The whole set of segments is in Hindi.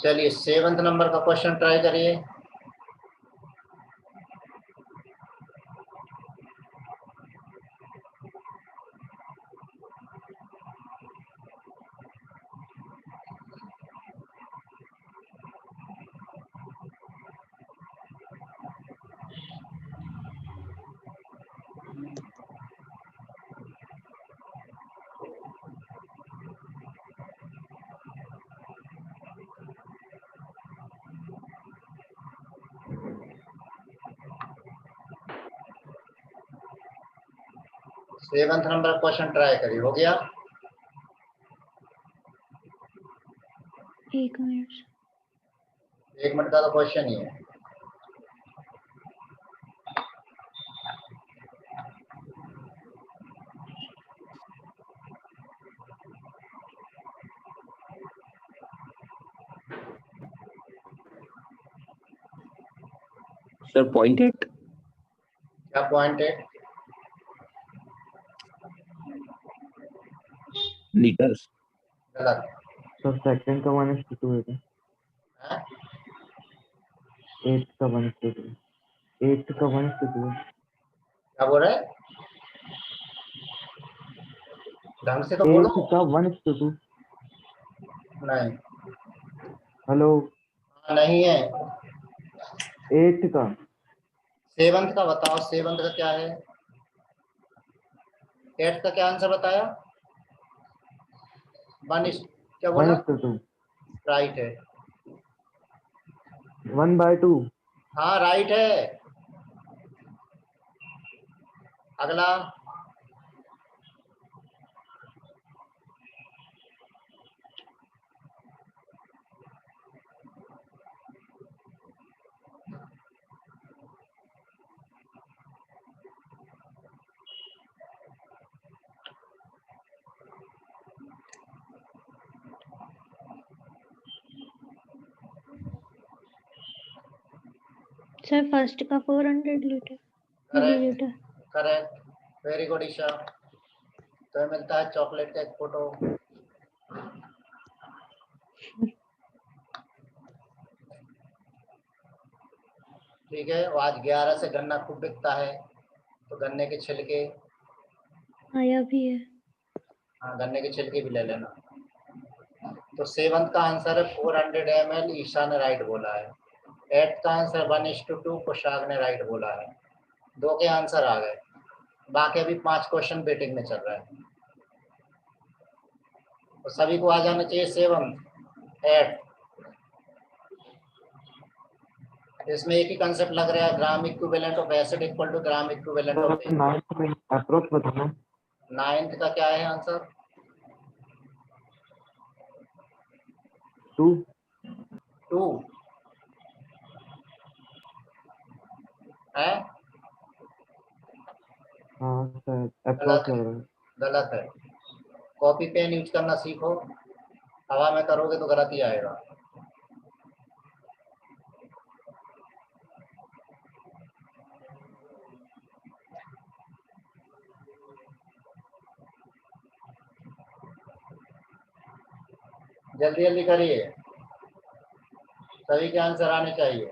चलिए 7th नंबर का क्वेश्चन ट्राई करिए। सेवंथ नंबर क्वेश्चन ट्राई करिए। हो गया? एक मिनट। 1 मिनट का तो क्वेश्चन ही है। सर 0.8 क्या पॉइंट है? लीटर्स। गलत। सर सेकंड का 1:2 है क्या? है? 8 का 1:2, 8 का 1:2 है। क्या बोल रहे हैं? ढंग से तो बोलो। 8 का 1:2। नहीं। हेलो, नहीं है। 8 का 7th का बताओ, 7th का क्या है? 8th का क्या आंसर बताया? क्या बोला? 1:2, राइट है। 1/2। हाँ राइट है। अगला। सर फर्स्ट का 400 litre millilitre. Correct. Very good Isha. तो मिलता है चॉकलेट का एक फोटो। ठीक है। वो आज 11 से गन्ना खूब बिकता है, तो गन्ने के छिलके। आया भी है। हाँ, गन्ने के छिलके भी ले लेना। तो 7th का आंसर है 400 ml, ईशा ने राइट बोला है। 8th का आंसर 1:2, पोशाक ने राइट बोला है। 2 के आंसर आ गए। बाकी अभी 5 क्वेश्चन वेटिंग में चल रहा है, तो सभी को आ जाना चाहिए 7th 8th। इसमें एक ही कंसेप्ट लग रहा है, gram equivalent of acid equal to gram equivalent of base. 9th में अप्रोक्स बताना। 9th का क्या है आंसर? 2। 2 है? हाँ सर, गलत अप्रोक्स है। लग रहा है। गलत है। कॉपी पेन यूज करना सीखो, हवा में करोगे तो गलत ही आएगा। जल्दी जल्दी करिए, सभी के आंसर आने चाहिए।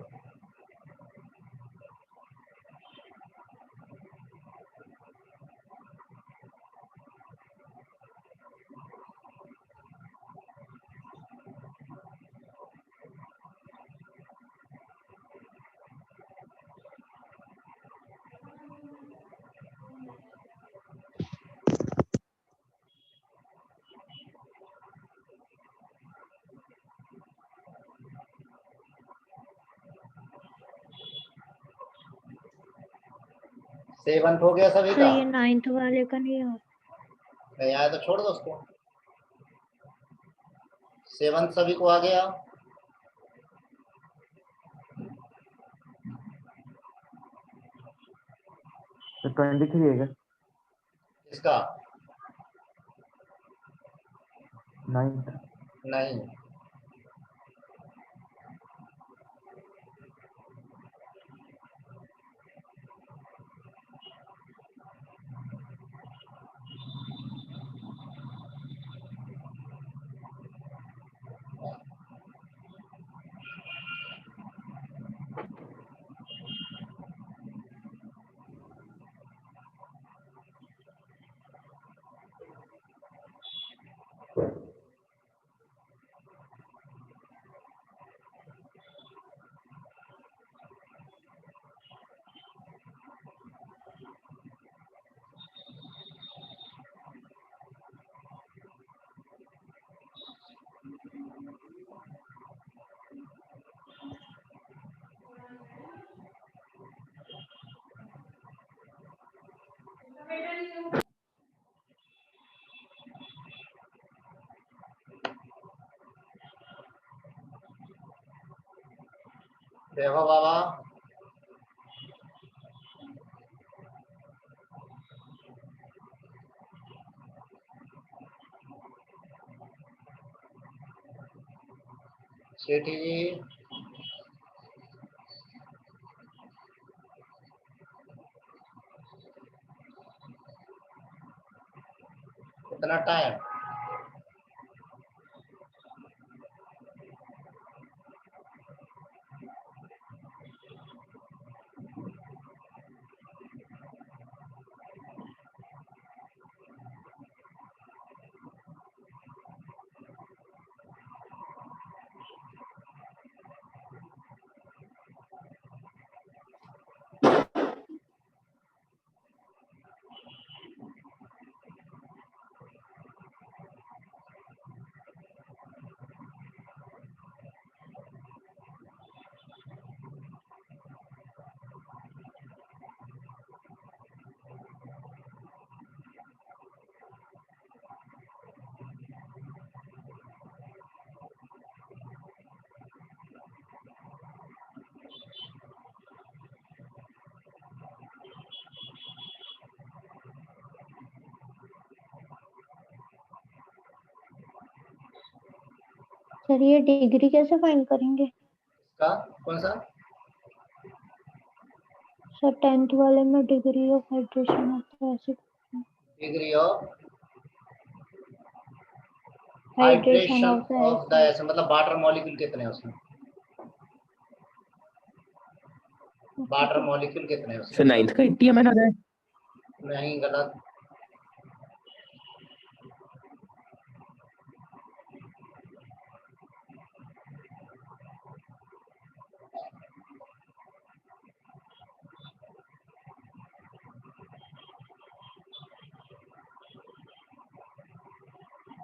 सेवंथ हो गया सभी सर का? ये 9th वाले का नहीं है। नहीं आया तो छोड़ दो उसको। 7th सभी को आ गया? तो 23 है क्या? इसका? 9th। नहीं। देखो बाबा, सेठी जी कितना टाइम? सर ये डिग्री कैसे फाइंड करेंगे? का कौन सा? सर 10th वाले में degree of hydration of acid, degree of hydration hydration of of the acid, मतलब वाटर मॉलिक्यूल कितने हैं उसमें? वाटर मॉलिक्यूल कितने हैं सर उसमें? 9th का 80 ml आ रहा है। नहीं, गलत।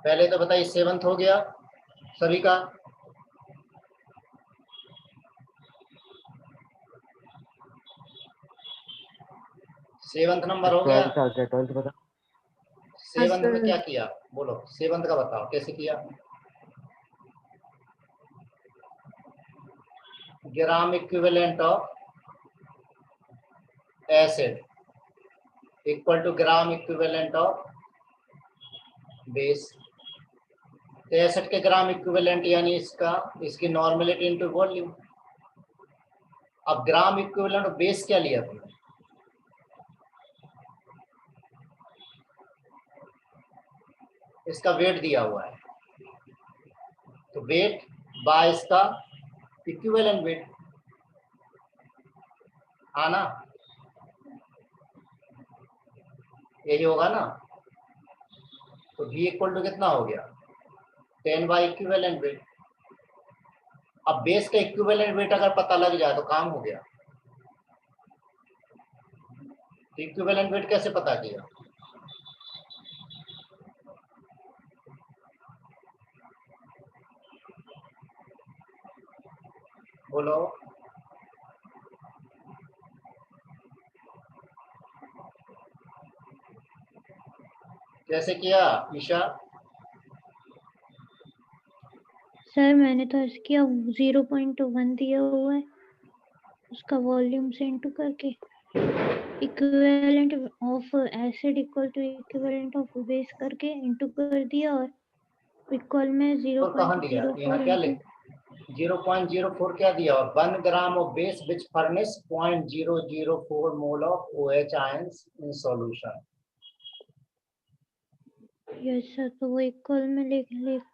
पहले तो बताइए, 7th हो गया सभी का? सेवंथ नंबर हो गया? 12th आ गया, 12th बता। 7th में क्या किया? बोलो 7th का बताओ कैसे किया? Gram equivalent of acid equal to gram equivalent of base. तो एसिड के ग्राम इक्विवेलेंट यानी इसकी नॉर्मेलिटी इनटू वॉल्यूम। अब ग्राम इक्विवेलेंट ऑफ बेस क्या लिया तुमने? इसका वेट दिया हुआ है, तो वेट बाय इसका इक्विवेलेंट वेट, आना यही होगा ना। तो V इक्वल टू कितना हो गया? 10 बाई इक्विवेलेंट वेट। अब बेस का इक्विवेलेंट वेट अगर पता लग जाए तो काम हो गया। तो इक्विवेलेंट वेट कैसे पता किया? बोलो। कैसे किया ईशा? सर मैंने तो इसकी 0.1 दिया हुआ है, उसका वॉल्यूम से इनटू करके equivalent of acid equal to equivalent of base करके इनटू कर दिया, और इक्वल में और कहाँ दिया? यहाँ क्या लिख 0.04 क्या दिया? और 1 gram of base which furnish 0.004 mole of OH ions in solution. Yes sir, तो वो इक्वल में लिख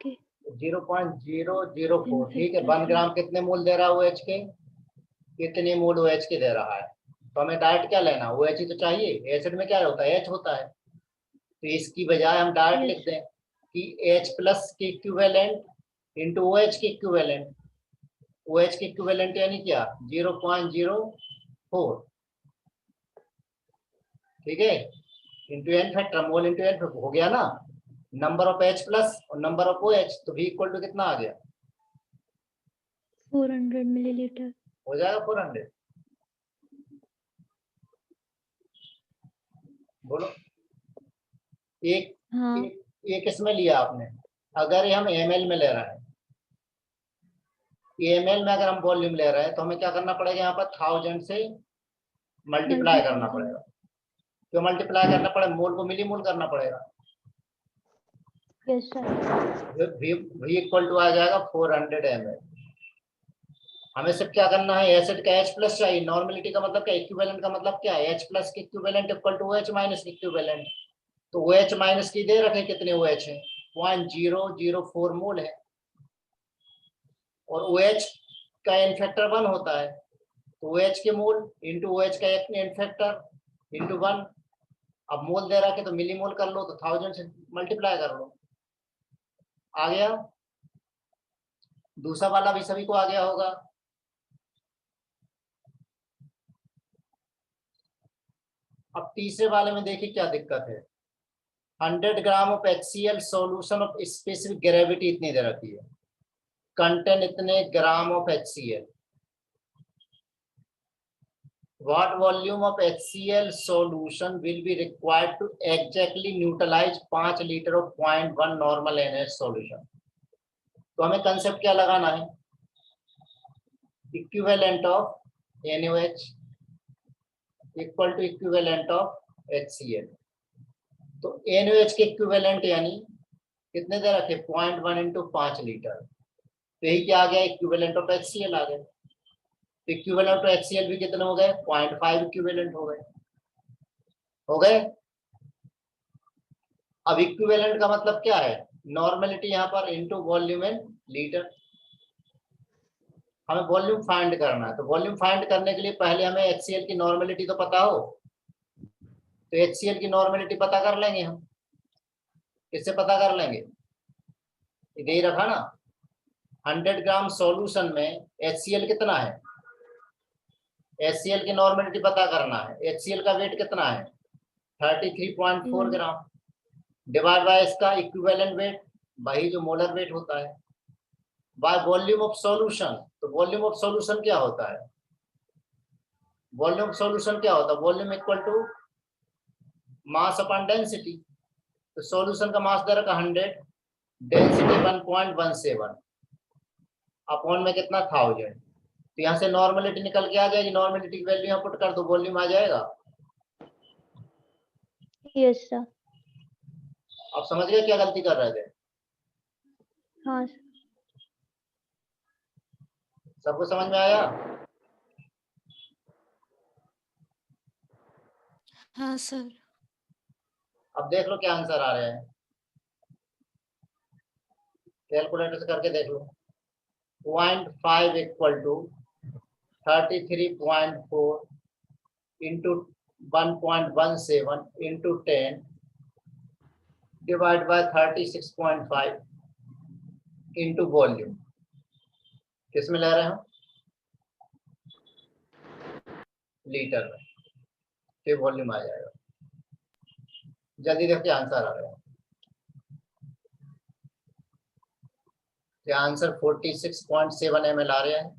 के 0.004, ठीक है। 1 ग्राम कितने मोल दे रहा है OH के? कितने मोल OH के दे रहा है? तो हमें डायरेक्ट क्या लेना? OH ही तो चाहिए। एसिड में क्या होता है? H होता है। तो इसकी बजाय हम डायरेक्ट लिख दें कि H प्लस के इक्विवेलेंट इंटू OH के इक्विवेलेंट। OH के इक्विवेलेंट यानी क्या? 0.04, ठीक है, into n factor, mole into n हो गया ना। नंबर ऑफ H प्लस और नंबर ऑफ OH, तो V इक्वल टू कितना आ गया? 400 मिलीलीटर हो जाएगा 400। बोलो। एक हाँ एक इसमें लिया आपने, अगर ये हम ml में ले रहे हैं ml में अगर हम वॉल्यूम ले रहे हैं तो हमें क्या करना पड़ेगा, यहाँ पर 1000 से मल्टीप्लाई करना पड़ेगा। क्यों मल्टीप्लाई करना पड़ेगा, मोल को मिली मोल करना पड़ेगा। Yes sir. v equal to आ जाएगा 400 ml। हमें सिर्फ क्या करना है, एसिड का H प्लस चाहिए। नॉर्मलिटी का मतलब क्या, इक्विवेलेंट का मतलब क्या है, H प्लस के equivalent equal to OH minus के इक्विवेलेंट। तो OH माइनस की दे रखे कितने OH है, 0.004 मोल है, और OH का एन फैक्टर 1 होता है। तो OH के मोल इंटू OH का एन फैक्टर इंटू 1। अब मोल दे रखे तो मिली मोल कर लो, तो 1000 से मल्टीप्लाई कर लो, आ गया। दूसरा वाला भी सभी को आ गया होगा। अब तीसरे वाले में देखिए क्या दिक्कत है। 100 gram of HCl solution of specific gravity इतनी दे रखी है, कंटेन इतने gram of HCl। What volume of HCl solution will be required to exactly neutralize 5 litre of 0.1 normal NH solution? तो हमें कंसेप्ट क्या लगाना है, equivalent of NaOH equal to equivalent of HCl। तो NaOH के इक्विवेलेंट यानी कितने दे रखे, 0.1 इंटू 5 लीटर। तो यही क्या आ गया, इक्विवेलेंट ऑफ HCl आ गया। तो इक्विवेलेंट ऑफ HCl भी कितने हो गए, 0.5 इक्विवेलेंट हो गए। अब इक्विवेलेंट का मतलब क्या है, नॉर्मलिटी यहाँ पर इंटू वॉल्यूम इन लीटर। हमें वॉल्यूम फाइंड करना है, तो वॉल्यूम फाइंड करने के लिए पहले हमें HCl की नॉर्मलिटी तो पता हो। तो HCl की नॉर्मलिटी पता कर लेंगे हम। किससे पता कर लेंगे, इधर ही रखा ना। 100 ग्राम सॉल्यूशन में HCl कितना है, HCl की नॉर्मलिटी पता करना है। HCl का वेट कितना है, 33.4 ग्राम, डिवाइड बाय इसका इक्विवेलेंट वेट, वही जो मोलर वेट होता है, बाय वॉल्यूम ऑफ सॉल्यूशन। तो वॉल्यूम ऑफ सॉल्यूशन क्या होता है, वॉल्यूम ऑफ सॉल्यूशन क्या होता है, volume equal to mass upon density. तो सॉल्यूशन का मास दे रखा 100, डेंसिटी 1.17 अपॉन में कितना 1000। तो यहाँ से नॉर्मलिटी निकल के आ जाएगी, नॉर्मलिटी की वैल्यू यहाँ पुट कर दो, वॉल्यूम आ जाएगा। Yes sir. आप समझ गए क्या गलती कर रहे थे, हाँ सबको समझ में आया। हाँ सर। अब देख लो क्या आंसर आ रहे हैं, कैलकुलेटर से करके देख लो। 0.5 equal to 33.4 into 1.17 into 10 divide by 36.5 into volume. किस में ले रहे हो, लीटर में, फिर वॉल्यूम आ जाएगा। जल्दी देखिए आंसर आ रहा है, क्या आंसर 46.7 ml आ रहे हैं।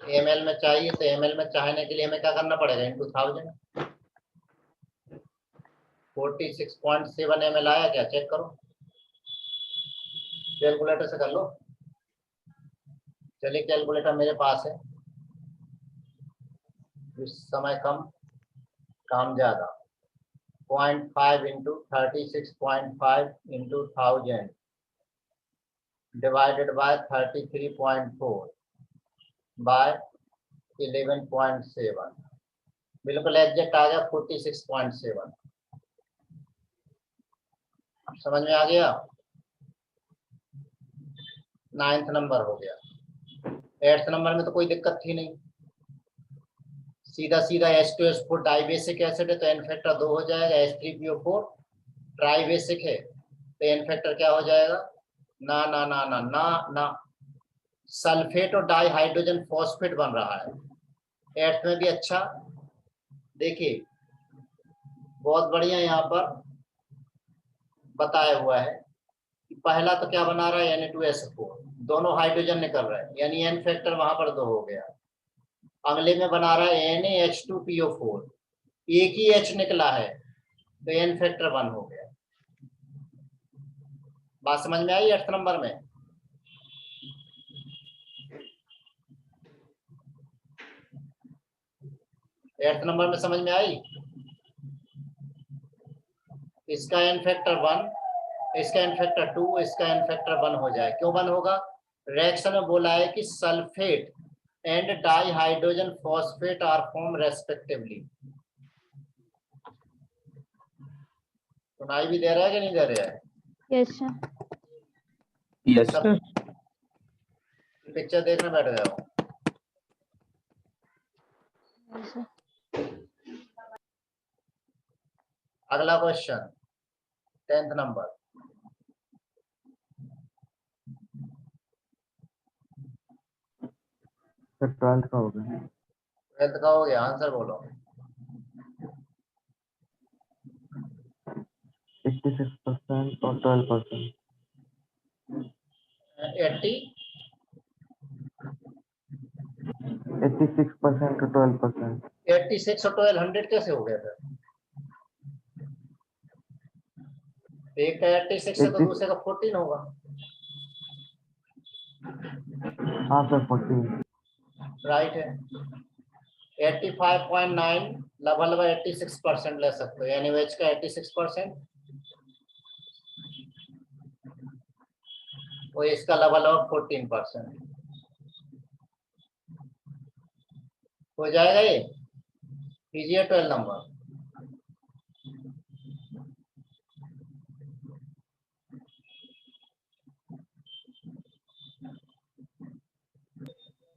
ml में चाहिए, तो ml में चाहने के लिए हमें क्या करना पड़ेगा, इंटू 1000। 46.7 ml आया क्या, चेक करो, कैलकुलेटर से कर लो। चलिए कैलकुलेटर मेरे पास है, इस समय कम काम ज्यादा। 0.5 into 36.5 into 1000 divided by 33.4 by 11.7, बिल्कुल एग्जैक्ट आ गया 46.7। समझ में आ गया, 9th नंबर हो गया। 8th नंबर में तो कोई दिक्कत थी नहीं, सीधा सीधा H2S4 डाइबेसिक एसिड है तो एन फैक्टर 2 हो जाएगा। H3PO4 ट्राइबेसिक है तो एन फैक्टर क्या हो जाएगा, ना ना ना ना ना ना, सल्फेट और डाई हाइड्रोजन फॉस्फेट बन रहा है। 8th में भी अच्छा, देखिए बहुत बढ़िया यहाँ पर बताया हुआ है कि पहला तो क्या बना रहा है Na2SO4, दोनों हाइड्रोजन निकल रहे हैं, यानी एन फैक्टर वहां पर 2 हो गया। अगले में बना रहा है NaH2PO4, एक ही H निकला है तो एन फैक्टर 1 हो गया। बात समझ में आई 8 नंबर में? एट नंबर में समझ में आई? इसका एन फैक्टर 1, इसका एन फैक्टर 2, इसका एन फैक्टर 1 हो जाए। क्यों 1 होगा? रिएक्शन में बोला है कि sulphate and dihydrogen phosphate are form respectively. सुनाई भी दे रहा है कि नहीं दे रहा है? Yes sir. Yes, sir. पिक्चर देखने बैठ गया हूँ। Yes sir. अगला question 10th number. Sir 12th का हो गया। 12th का हो गया, आंसर बोलो। 86% और 12%। 80 86% और 12%। 86 और 12 100 कैसे हो गया फिर? एक का 86 है तो दूसरे का 14 होगा। हाँ सर 14। राइट है। 85.9 लगभग 86% ले सकते हो, यानी वेज का 86% और इसका लगभग 14% हो जाएगा। ये कीजिए 12 नंबर।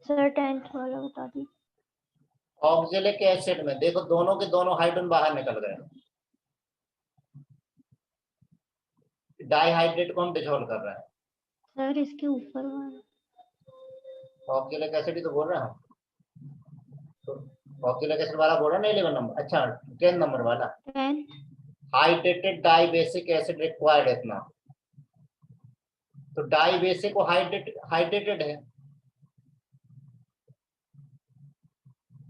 सर 10th वाला बता दी। ऑक्जेलिक एसिड में देखो दोनों के दोनों हाइड्रोजन बाहर निकल गए। डाइहाइड्रेट को हम डिसॉल्व कर रहे हैं। सर इसके ऊपर वाला ऑक्जेलिक एसिड ही तो बोल रहे हैं हम। तो ऑक्जेलिक एसिड वाला बोल रहा है ना 11 नंबर। अच्छा 10 नंबर वाला 10 hydrated dibasic acid required इतना। तो डाई बेसिक को हाइड्रेटेड है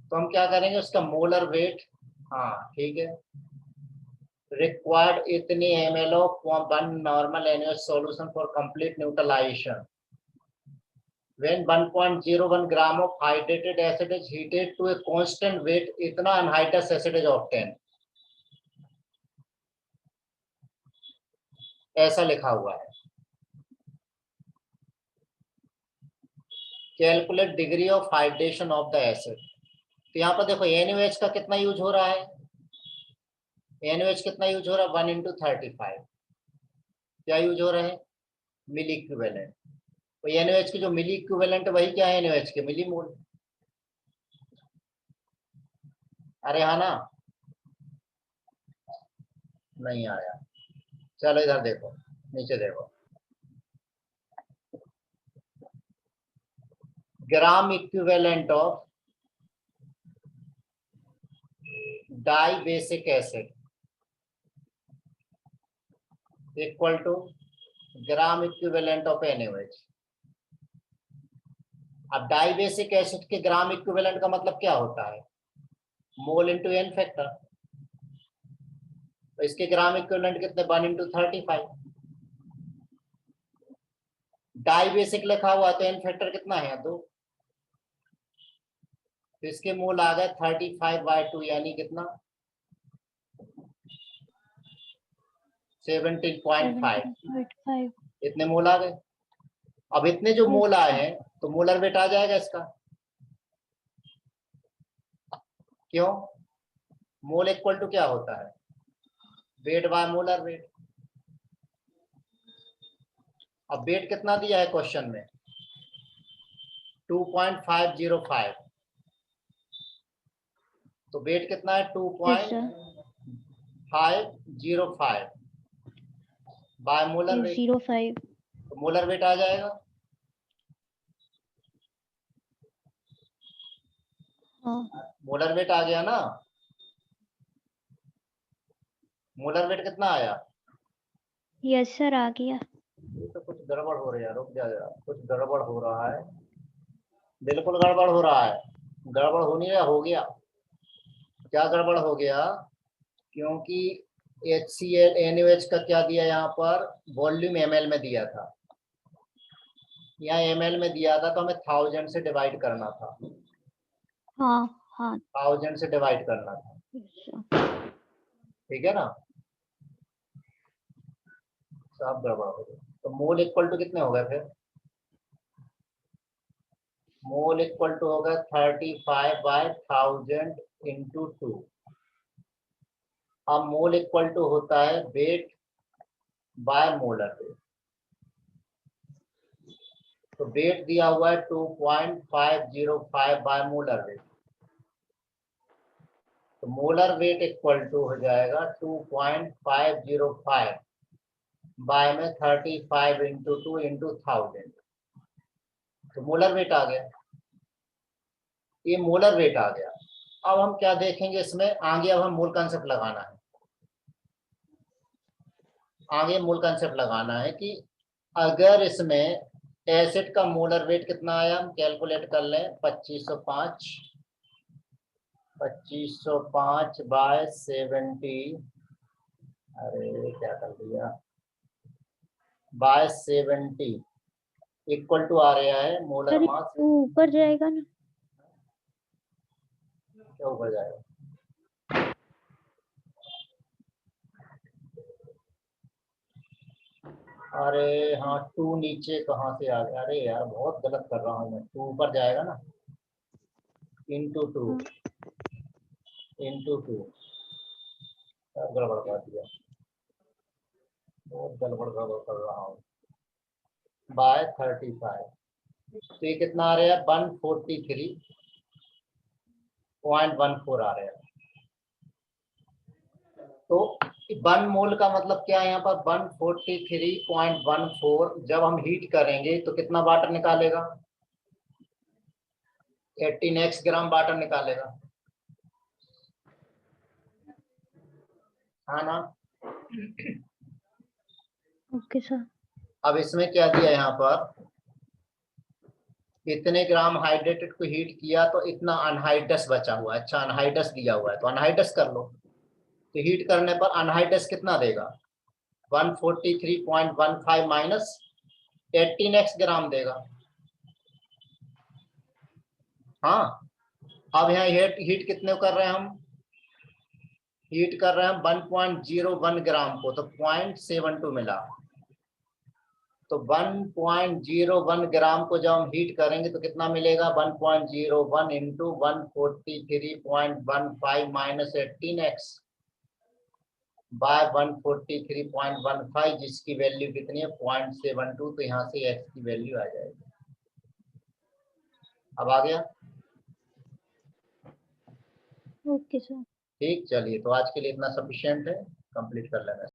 तो हम क्या करेंगे, उसका मोलर वेट, हाँ ठीक है, रिक्वायर्ड इतनी ml of 1 normal NaOH solution for complete neutralization. When 1.01 gram of hydrated acid is heated to a constant weight, इतना anhydrous acid is obtained. ऐसा लिखा हुआ है। Calculate degree of hydration of the acid. तो यहाँ पर देखो NaOH का कितना यूज हो रहा है, NaOH कितना यूज हो रहा है 1/35। क्या यूज हो रहा है? मिली इक्विवेलेंट। तो NaOH की जो मिली इक्विवेलेंट वही क्या है NaOH के मिली मोल। अरे हाँ ना, नहीं आया। चलो इधर देखो, नीचे देखो, gram equivalent of dibasic acid equal to gram equivalent of NaOH। अब डाई बेसिक एसिड के ग्राम इक्विवेलेंट का मतलब क्या होता है? Mole into n factor. तो इसके ग्राम इक्विवेलेंट कितने 1/35। डाई बेसिक लिखा हुआ तो एन फैक्टर कितना है 2। तो इसके मोल आ गए 35/2 यानी कितना 17.5। इतने मोल आ गए। अब इतने जो मोल आए हैं तो मोलर वेट आ जाएगा इसका। क्यों? मोल इक्वल टू क्या होता है? Weight by molar weight. अब वेट कितना दिया है क्वेश्चन में 2.505। तो वेट कितना है 2.505 बाय मोलर वेट। 05। तो मोलर वेट आ जाएगा। हाँ मोलर वेट आ गया ना। मोलर वेट कितना आया? यस सर आ गया। ये तो कुछ गड़बड़ हो रही है, रुक जा जरा, कुछ गड़बड़ हो रहा है, बिल्कुल गड़बड़ हो रहा है। गड़बड़ हो नहीं रहा, हो गया। क्या गड़बड़ हो गया? क्योंकि HCl NaOH का क्या दिया यहाँ पर, वॉल्यूम ml में दिया था, यहाँ ml में दिया था, तो हमें 1000 से डिवाइड करना था। हाँ हाँ 1000 से डिवाइड करना था, सर। ठीक है ना? सब गड़बड़ हो गया। तो मोल इक्वल टू कितने हो गए फिर? मोल इक्वल टू होगा 35/1000 इंटू 2। अब मोल इक्वल टू होता है वेट बाय मोलर वेट। तो वेट दिया हुआ है 2.505 बाय मोलर वेट, तो मोलर वेट इक्वल टू हो जाएगा 2.505 बाय में 35 इंटू 2 इंटू 1000। तो मोलर वेट आ गया, ये मोलर वेट आ गया। अब हम क्या देखेंगे इसमें आगे, अब हम मूल कंसेप्ट लगाना है। आगे मूल कंसेप्ट लगाना है कि अगर इसमें एसिड का मोलर वेट कितना आया, हम कैलकुलेट कर लें। 2505 बाय 70, अरे क्या कर दिया, बाय 70 इक्वल टू आ रहा है मोलर सर मास। वो ऊपर जाएगा ना? क्या ऊपर जाएगा? अरे हाँ, 2 नीचे कहाँ से आ गया? अरे यार बहुत गलत कर रहा हूँ मैं। 2 ऊपर जाएगा ना, इंटू 2 इंटू 2, गड़बड़ कर दिया, बहुत गड़बड़ कर रहा हूँ। बाय 35, तो ये कितना आ रहा है? 143.14 आ रहा है। तो 1 मोल का मतलब क्या है यहाँ पर? 143.14 जब हम हीट करेंगे तो कितना वाटर निकालेगा? 18x ग्राम वाटर निकालेगा, हाँ ना? Okay sir. अब इसमें क्या दिया यहाँ पर, इतने ग्राम हाइड्रेटेड को हीट किया तो इतना अनहाइड्रस बचा हुआ है। अच्छा, अनहाइड्रस दिया हुआ है तो अनहाइड्रस कर लो। तो हीट करने पर अनहाइड्रस कितना देगा? 143.15 माइनस 18x ग्राम देगा। हाँ, अब यहाँ हीट कितने कर रहे हैं हम? हीट कर रहे हैं 1.01 ग्राम को, तो 0.72 मिला। तो 1.01 ग्राम को जब हम हीट करेंगे तो कितना मिलेगा? 1.01 इंटू 143.15 माइनस 18x बाय 143.15, जिसकी वैल्यू कितनी है? 0.72। तो यहाँ से x की वैल्यू आ जाएगी। अब आ गया? Okay sir. ठीक, चलिए, तो आज के लिए इतना सफिशिएंट है, कंप्लीट कर लेना।